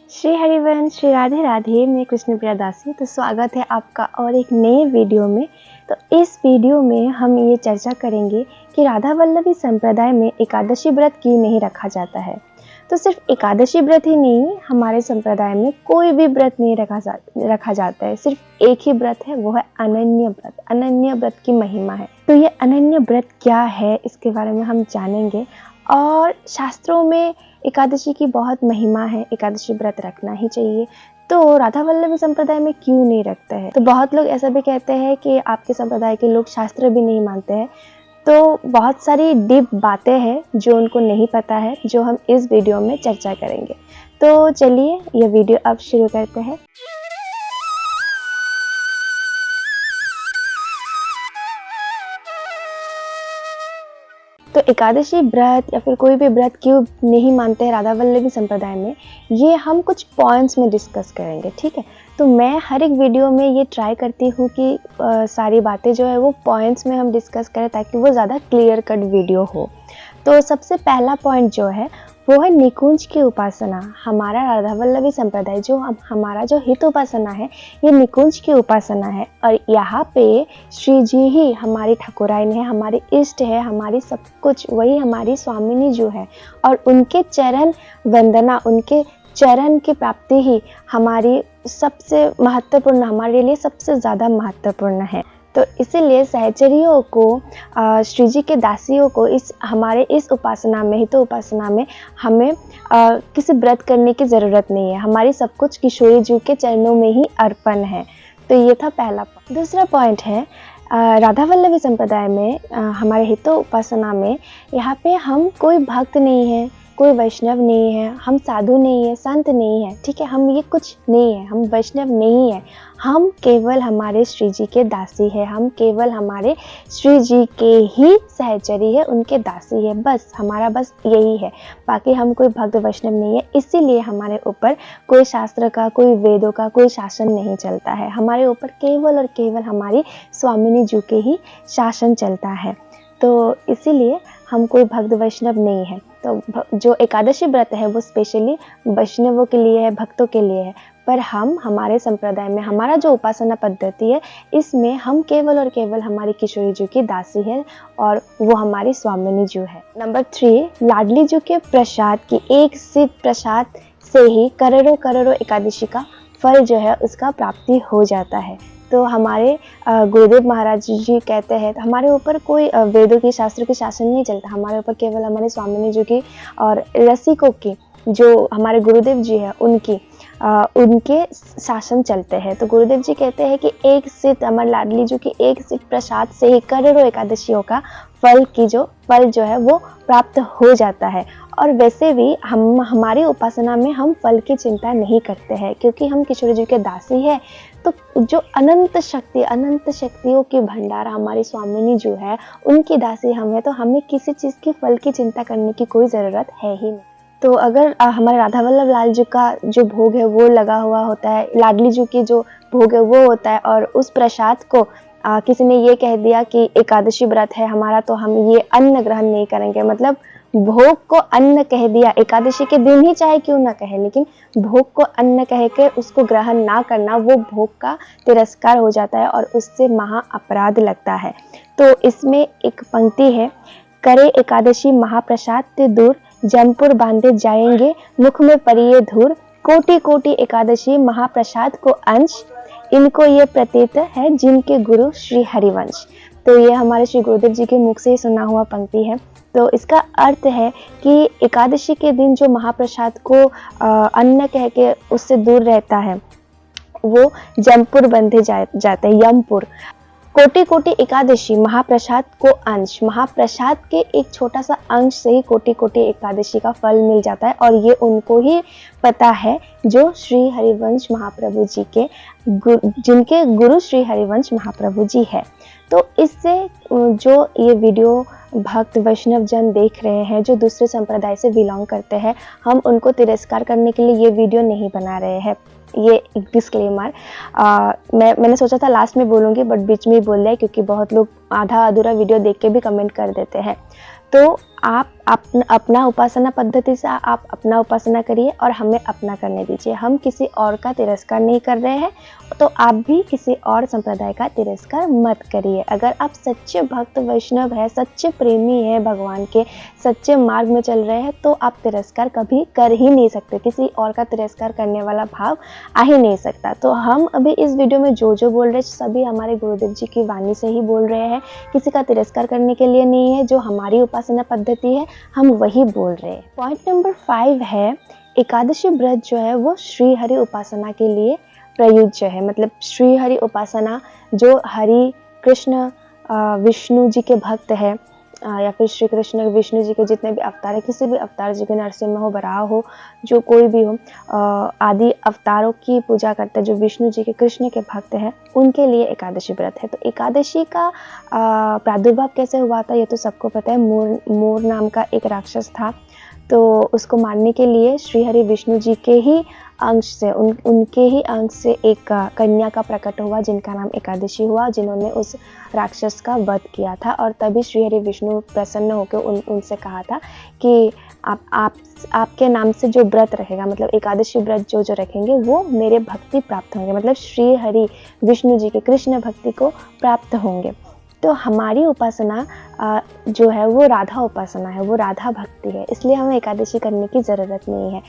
श्री हरिवंश, श्री राधे राधे। मैं कृष्ण प्रिया दासी। तो स्वागत है आपका और एक नए वीडियो में। तो इस वीडियो में हम ये चर्चा करेंगे कि राधा वल्लभी संप्रदाय में एकादशी व्रत क्यों नहीं रखा जाता है। तो सिर्फ एकादशी व्रत ही नहीं, हमारे संप्रदाय में कोई भी व्रत नहीं रखा जाता है। सिर्फ एक ही व्रत है, वो है अनन्य व्रत। अनन्य व्रत की महिमा है। तो ये अनन्य व्रत क्या है, इसके बारे में हम जानेंगे। और शास्त्रों में एकादशी की बहुत महिमा है, एकादशी व्रत रखना ही चाहिए। तो राधा वल्लभी संप्रदाय में क्यों नहीं रखते हैं? तो बहुत लोग ऐसा भी कहते हैं कि आपके संप्रदाय के लोग शास्त्र भी नहीं मानते हैं। तो बहुत सारी डीप बातें हैं जो उनको नहीं पता है, जो हम इस वीडियो में चर्चा करेंगे। तो चलिए ये वीडियो अब शुरू करते हैं। तो एकादशी व्रत या फिर कोई भी व्रत क्यों नहीं मानते हैं राधा वल्लभी संप्रदाय में, ये हम कुछ पॉइंट्स में डिस्कस करेंगे, ठीक है। तो मैं हर एक वीडियो में ये ट्राई करती हूँ कि सारी बातें जो है वो पॉइंट्स में हम डिस्कस करें ताकि वो ज़्यादा क्लियर कट वीडियो हो। तो सबसे पहला पॉइंट जो है वो है निकुंज की उपासना। हमारा राधा वल्लभी संप्रदाय हमारा जो हित उपासना है, ये निकुंज की उपासना है। और यहाँ पे श्री जी ही हमारी ठाकुराइन है, हमारी इष्ट है, हमारी सब कुछ, वही हमारी स्वामिनी जो है। और उनके चरण वंदना, उनके चरण की प्राप्ति ही हमारी सबसे महत्वपूर्ण, हमारे लिए सबसे ज़्यादा महत्वपूर्ण है। तो इसीलिए सहचरियों को, श्री जी के दासियों को हमारे इस उपासना में, हित उपासना में हमें किसी व्रत करने की ज़रूरत नहीं है। हमारी सब कुछ किशोरी जी के चरणों में ही अर्पण है। तो ये था पहला पॉइंट। दूसरा पॉइंट है राधा वल्लभी संप्रदाय में, हमारे हित उपासना में यहाँ पे हम कोई भक्त नहीं है, कोई वैष्णव नहीं है, हम साधु नहीं है, संत नहीं है, ठीक है। हम ये कुछ नहीं है, हम वैष्णव नहीं है। हम केवल हमारे श्री जी के दासी है, हम केवल हमारे श्री जी के ही सहचरी है, उनके दासी है। बस हमारा बस यही है, बाकी हम कोई भक्त वैष्णव नहीं है। इसीलिए हमारे ऊपर कोई शास्त्र का, कोई वेदों का कोई शासन नहीं चलता है। हमारे ऊपर केवल और केवल हमारी स्वामिनी जी के ही शासन चलता है। तो इसीलिए हम कोई भक्त वैष्णव नहीं है। तो जो एकादशी व्रत है वो स्पेशली वैष्णवों के लिए है, भक्तों के लिए है। पर हमारे संप्रदाय में, हमारा जो उपासना पद्धति है, इसमें हम केवल और केवल हमारी किशोरी जी की दासी है और वो हमारी स्वामिनी जी है। नंबर 3, लाडली जी के प्रसाद की एक सिद्ध प्रसाद से ही करोड़ों करोड़ों एकादशी का फल जो है उसका प्राप्ति हो जाता है। तो हमारे गुरुदेव महाराज जी कहते हैं, तो हमारे ऊपर कोई वेदों की, शास्त्रों की शासन नहीं चलता। हमारे ऊपर केवल हमारे स्वामिनी जी की और रसिकों की, जो हमारे गुरुदेव जी है उनके शासन चलते हैं। तो गुरुदेव जी कहते हैं कि एक सिद्ध, हमारे लाडली जी की एक सिद्ध प्रसाद से ही करोड़ों एकादशियों का फल जो है वो प्राप्त हो जाता है। और वैसे भी हमारी उपासना में हम फल की चिंता नहीं करते हैं, क्योंकि हम किशोरी जी के दासी है। तो जो अनंत शक्तियों की भंडार हमारी स्वामिनी जो है, उनकी दासी हम है। तो हमें किसी चीज़ की फल की चिंता करने की कोई ज़रूरत है ही नहीं। तो अगर हमारे राधा वल्लभ लाल जी का जो भोग है वो लगा हुआ होता है, लाडली जी की जो भोग है वो होता है, और उस प्रसाद को किसी ने ये कह दिया कि एकादशी व्रत है हमारा, तो हम ये अन्न ग्रहण नहीं करेंगे, मतलब भोग को अन्न कह दिया। एकादशी के दिन ही चाहे क्यों ना कहे, लेकिन भोग को अन्न कह के उसको ग्रहण ना करना, वो भोग का तिरस्कार हो जाता है और उससे महा अपराध लगता है। तो इसमें एक पंक्ति है, करे एकादशी महाप्रसाद ते दूर, जमपुर बांधे जाएंगे मुख में परिये धूर, कोटि कोटि एकादशी महाप्रसाद को अंश, इनको ये प्रतीत है जिनके गुरु श्री हरिवंश। तो ये हमारे श्री गुरुदेव जी के मुख से ही सुना हुआ पंक्ति है। तो इसका अर्थ है कि एकादशी के दिन जो महाप्रसाद को अन्न कह के उससे दूर रहता है, वो जमपुर बंधे जाते हैं, यमपुर। कोटि कोटि एकादशी महाप्रसाद को अंश, महाप्रसाद के एक छोटा सा अंश से ही कोटि कोटि एकादशी का फल मिल जाता है। और ये उनको ही पता है जो श्री हरिवंश महाप्रभु जी के जिनके गुरु श्री हरिवंश महाप्रभु जी है। तो इससे जो ये वीडियो भक्त वैष्णव जन देख रहे हैं, जो दूसरे संप्रदाय से बिलोंग करते हैं, हम उनको तिरस्कार करने के लिए ये वीडियो नहीं बना रहे हैं। ये एक डिस्क्लेमर मैंने सोचा था लास्ट में बोलूँगी, बट बीच में ही बोल दिया, क्योंकि बहुत लोग आधा अधूरा वीडियो देख के भी कमेंट कर देते हैं। तो आप अपना उपासना पद्धति से आप अपना उपासना करिए और हमें अपना करने दीजिए। हम किसी और का तिरस्कार नहीं कर रहे हैं, तो आप भी किसी और संप्रदाय का तिरस्कार मत करिए। अगर आप सच्चे भक्त वैष्णव हैं, सच्चे प्रेमी हैं भगवान के, सच्चे मार्ग में चल रहे हैं, तो आप तिरस्कार कभी कर ही नहीं सकते। किसी और का तिरस्कार करने वाला भाव आ ही नहीं सकता। तो हम अभी इस वीडियो में जो बोल रहे हैं सभी हमारे गुरुदेव जी की वाणी से ही बोल रहे हैं, किसी का तिरस्कार करने के लिए नहीं है। जो हमारी उपासना पद्धति है हम वही बोल रहे हैं। पॉइंट नंबर 5 है, एकादशी व्रत जो है वो श्री हरि उपासना के लिए प्रयुज्य है। मतलब श्री हरि उपासना जो हरि कृष्ण विष्णु जी के भक्त है, या फिर श्री कृष्ण विष्णु जी के जितने भी अवतार है, किसी भी अवतार जी के, नरसिंह हो, वराह हो, जो कोई भी हो, आदि अवतारों की पूजा करते हैं, जो विष्णु जी के कृष्ण के भक्त हैं, उनके लिए एकादशी व्रत है। तो एकादशी का प्रादुर्भाव कैसे हुआ था ये तो सबको पता है। मोर नाम का एक राक्षस था, तो उसको मारने के लिए श्रीहरि विष्णु जी के ही अंश से उनके ही अंश से एक कन्या का प्रकट हुआ जिनका नाम एकादशी हुआ, जिन्होंने उस राक्षस का वध किया था। और तभी श्रीहरि विष्णु प्रसन्न होकर उनसे कहा था कि आपके नाम से जो व्रत रहेगा, मतलब एकादशी व्रत जो रखेंगे वो मेरे भक्ति प्राप्त होंगे, मतलब श्रीहरि विष्णु जी के कृष्ण भक्ति को प्राप्त होंगे। तो हमारी उपासना जो है वो राधा उपासना है, वो राधा भक्ति है, इसलिए हमें एकादशी करने की ज़रूरत नहीं है।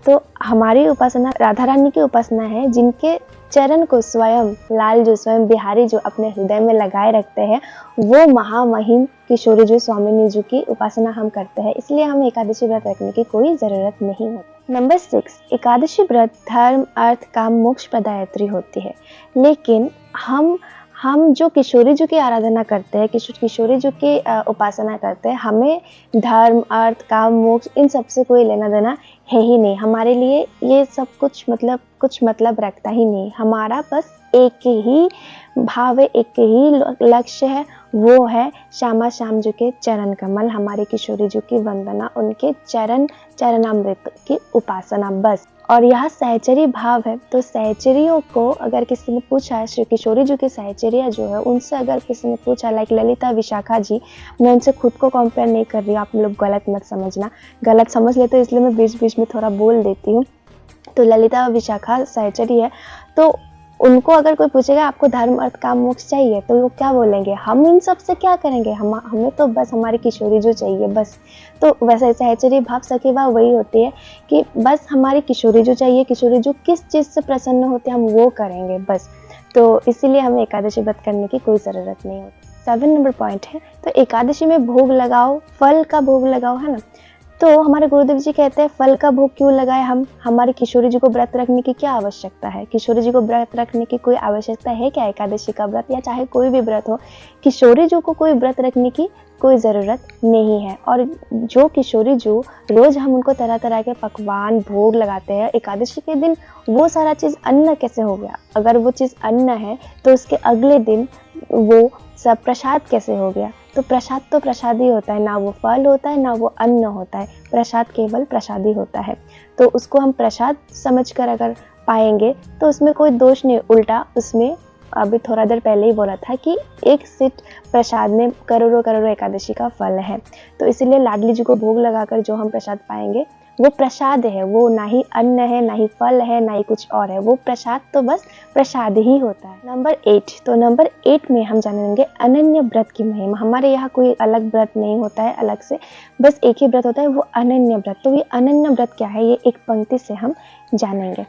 तो हमारी उपासना राधा रानी की उपासना है, जिनके चरण को स्वयं लाल जो स्वयं बिहारी जो अपने हृदय में लगाए रखते हैं, वो महामहिम किशोरी जो स्वामिनी जी की उपासना हम करते हैं, इसलिए हमें एकादशी व्रत रखने की कोई ज़रूरत नहीं होती। नंबर 6, एकादशी व्रत धर्म अर्थ काम मोक्ष प्रदायत्री होती है। लेकिन हम जो किशोरी जी की आराधना करते हैं, किशोरी जी की उपासना करते हैं, हमें धर्म अर्थ काम मोक्ष इन सब से कोई लेना देना है ही नहीं। हमारे लिए ये सब कुछ मतलब रखता ही नहीं। हमारा बस एक ही भाव है, एक ही लक्ष्य है, वो है श्यामा श्याम जी के चरण कमल, हमारे किशोरी जी की वंदना, उनके चरणामृत की उपासना बस। और यह सहचरी भाव है। तो सहचरियों को अगर किसी ने पूछा है, श्री किशोरी जी की सहचरिया जो है उनसे अगर किसी ने पूछा, लाइक ललिता विशाखा जी, मैं उनसे खुद को कंपेयर नहीं कर रही हूँ, आप लोग गलत मत समझना, गलत समझ लेते हो इसलिए मैं बीच में थोड़ा बोल देती हूँ। तो ललिता विशाखा सहचरी है, तो उनको अगर कोई पूछेगा आपको धर्म अर्थ काम मोक्ष चाहिए, तो वो क्या बोलेंगे, हम इन सब से क्या करेंगे, हमें तो बस हमारी किशोरी जो चाहिए बस। तो वैसे सहचरी भाव सखी भाव वही होती है कि बस हमारी किशोरी जो चाहिए, किशोरी जो किस चीज़ से प्रसन्न होते हैं हम वो करेंगे बस। तो इसीलिए हमें एकादशी व्रत करने की कोई ज़रूरत नहीं होती। 7 नंबर पॉइंट है, तो एकादशी में भोग लगाओ, फल का भोग लगाओ, है ना। तो हमारे गुरुदेव जी कहते हैं फल का भोग क्यों लगाए हम, हमारी किशोरी जी को व्रत रखने की क्या आवश्यकता है, किशोरी जी को व्रत रखने की कोई आवश्यकता है क्या, एकादशी का व्रत या चाहे कोई भी व्रत हो, किशोरी जी को कोई व्रत रखने की कोई ज़रूरत नहीं है। और जो किशोरी जो रोज़ हम उनको तरह तरह के पकवान भोग लगाते हैं, एकादशी के दिन वो सारा चीज़ अन्न कैसे हो गया, अगर वो चीज़ अन्न है तो उसके अगले दिन वो सब प्रसाद कैसे हो गया। तो प्रसाद तो प्रसाद ही होता है, ना वो फल होता है ना वो अन्न होता है, प्रसाद केवल प्रसाद ही होता है। तो उसको हम प्रसाद समझकर अगर पाएंगे तो उसमें कोई दोष नहीं, उल्टा उसमें अभी थोड़ा देर पहले ही बोला था कि एक सिट प्रसाद में करोड़ों एकादशी का फल है। तो इसीलिए लाडली जी को भोग लगाकर जो हम प्रसाद पाएंगे वो प्रसाद है, वो ना ही अन्न है, ना ही फल है, ना ही कुछ और है, वो प्रसाद तो बस प्रसाद ही होता है। नंबर 8, तो नंबर 8 में हम जानेंगे अनन्य व्रत की महिमा। हमारे यहाँ कोई अलग व्रत नहीं होता है अलग से, बस एक ही व्रत होता है, वो अनन्य व्रत। तो ये अनन्य व्रत क्या है, ये एक पंक्ति से हम जानेंगे।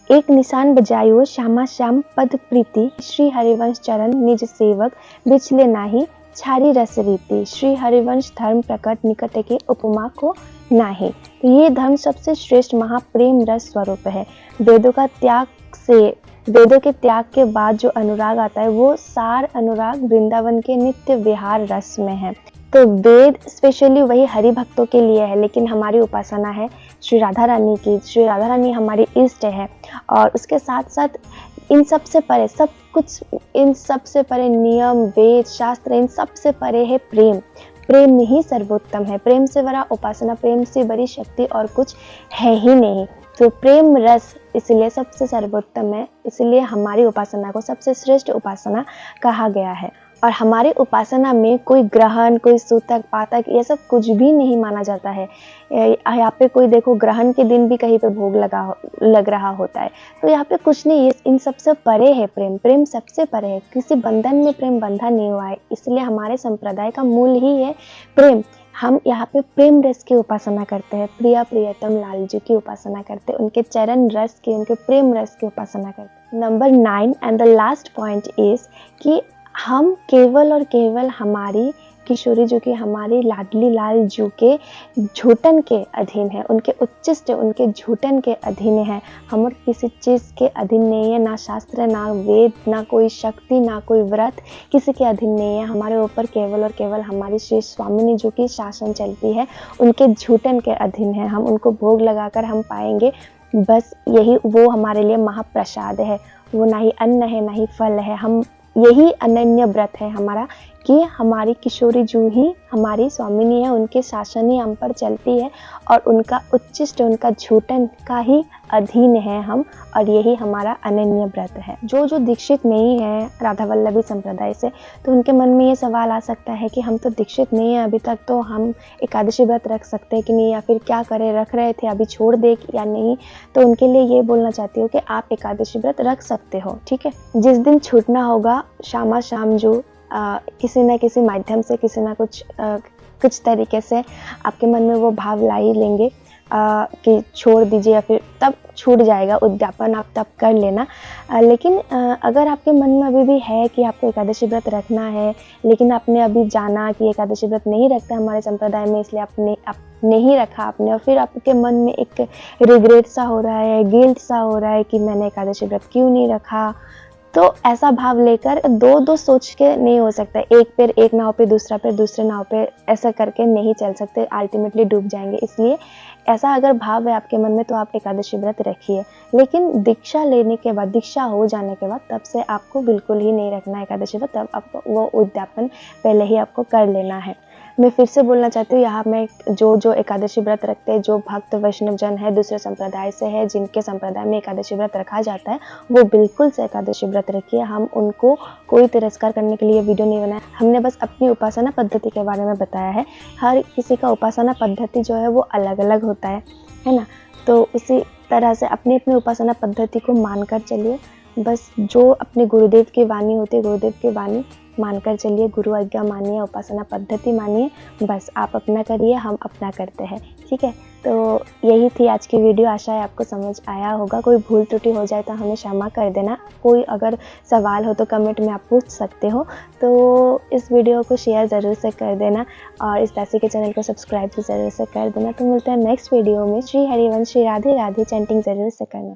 एक निशान बजायो श्यामा श्याम पद प्रीति, श्री हरिवंश चरण निज सेवक बिछले नाही, छारी रस रीति, श्री हरिवंश धर्म प्रकट निकट के उपमा को नाही। तो ये धर्म सबसे श्रेष्ठ महाप्रेम रस स्वरूप है। वेदों के त्याग के बाद जो अनुराग आता है वो सार अनुराग वृंदावन के नित्य विहार रस में है। तो वेद स्पेशली वही हरि भक्तों के लिए है, लेकिन हमारी उपासना है श्री राधा रानी की। श्री राधा रानी हमारी इष्ट है, और उसके साथ साथ इन सब से परे सब कुछ, इन सब से परे नियम वेद शास्त्र, इन सब से परे है प्रेम। प्रेम ही सर्वोत्तम है, प्रेम से बड़ा उपासना, प्रेम से बड़ी शक्ति और कुछ है ही नहीं। तो प्रेम रस इसलिए सबसे सर्वोत्तम है, इसलिए हमारी उपासना को सबसे श्रेष्ठ उपासना कहा गया है। और हमारे उपासना में कोई ग्रहण, कोई सूतक, पातक ये सब कुछ भी नहीं माना जाता है। यहाँ पे कोई देखो ग्रहण के दिन भी कहीं पे भोग लग रहा होता है, तो यहाँ पे कुछ नहीं, इन सबसे परे है प्रेम। प्रेम सबसे परे है, किसी बंधन में प्रेम बंधा नहीं हुआ है, इसलिए हमारे संप्रदाय का मूल ही है प्रेम। हम यहाँ पे प्रेम रस की उपासना करते हैं, प्रिया प्रियतम लाल जी की उपासना करते हैं, उनके चरण रस की, उनके प्रेम रस की उपासना करते हैं। Number 9 and the last point is कि हम केवल और केवल हमारी किशोरी जी की, हमारी लाडली लाल जी के झूठन के अधीन है, उनके उच्चिष्ट, उनके झूठन के अधीन है। हम और किसी चीज़ के अधीन नहीं है, ना शास्त्र, ना वेद, ना कोई शक्ति, ना कोई व्रत, किसी के अधीन नहीं है। हमारे ऊपर केवल और केवल हमारी श्री स्वामिनी जी की शासन चलती है, उनके झूठन के अधीन है। हम उनको भोग लगाकर हम पाएंगे, बस यही वो हमारे लिए महाप्रसाद है। वो ना ही अन्न है, ना ही फल है। हम यही अनन्य व्रत है हमारा कि हमारी किशोरी जू ही हमारी स्वामिनी है, उनके शासन ही हम पर चलती है और उनका उच्चिष्ट, उनका झूठन का ही अधीन है हम, और यही हमारा अनन्य व्रत है। जो दीक्षित नहीं है राधा वल्लभी संप्रदाय से, तो उनके मन में ये सवाल आ सकता है कि हम तो दीक्षित नहीं है अभी तक, तो हम एकादशी व्रत रख सकते हैं कि नहीं, या फिर क्या करें, रख रहे थे अभी छोड़ दे या नहीं। तो उनके लिए ये बोलना चाहती हूँ कि आप एकादशी व्रत रख सकते हो, ठीक है। जिस दिन छूटना होगा शामा शाम जो किसी न किसी माध्यम से, किसी न कुछ तरीके से आपके मन में वो भाव ला ही लेंगे कि छोड़ दीजिए, या फिर तब छूट जाएगा उद्यापन, आप तब कर लेना। लेकिन अगर आपके मन में अभी भी है कि आपको एकादशी व्रत रखना है, लेकिन आपने अभी जाना कि एकादशी व्रत नहीं रखता हमारे संप्रदाय में, इसलिए आपने नहीं रखा आपने, और फिर आपके मन में एक रिग्रेट सा हो रहा है, गिल्ट सा हो रहा है कि मैंने एकादशी व्रत क्यों नहीं रखा, तो ऐसा भाव लेकर दो सोच के नहीं हो सकता। एक पैर एक नाव पे, दूसरा पैर दूसरे नाव पे, ऐसा करके नहीं चल सकते, अल्टीमेटली डूब जाएंगे। इसलिए ऐसा अगर भाव है आपके मन में तो आप एकादशी व्रत रखिए, लेकिन दीक्षा लेने के बाद, दीक्षा हो जाने के बाद, तब से आपको बिल्कुल ही नहीं रखना एकादशी व्रत, तब आपको वो उद्यापन पहले ही आपको कर लेना है। मैं फिर से बोलना चाहती हूँ, यहाँ में जो एकादशी व्रत रखते हैं, जो भक्त वैष्णव जन है, दूसरे संप्रदाय से है, जिनके संप्रदाय में एकादशी व्रत रखा जाता है, वो बिल्कुल से एकादशी व्रत रखिए। हम उनको कोई तिरस्कार करने के लिए वीडियो नहीं बनाया, हमने बस अपनी उपासना पद्धति के बारे में बताया है। हर किसी का उपासना पद्धति जो है वो अलग अलग होता है ना। तो उसी तरह से अपनी अपनी उपासना पद्धति को मानकर चलिए, बस जो अपने गुरुदेव की वाणी होती है, गुरुदेव की वाणी मानकर चलिए, गुरु आज्ञा मानिए, उपासना पद्धति मानिए, बस आप अपना करिए, हम अपना करते हैं, ठीक है। तो यही थी आज की वीडियो, आशा है आपको समझ आया होगा। कोई भूल त्रुटि हो जाए तो हमें क्षमा कर देना। कोई अगर सवाल हो तो कमेंट में आप पूछ सकते हो। तो इस वीडियो को शेयर ज़रूर से कर देना, और इस दासी के चैनल को सब्सक्राइब भी ज़रूर से कर देना। तो मिलते हैं नेक्स्ट वीडियो में। श्री हरिवंश, श्री राधे राधे चैंटिंग ज़रूर से करना।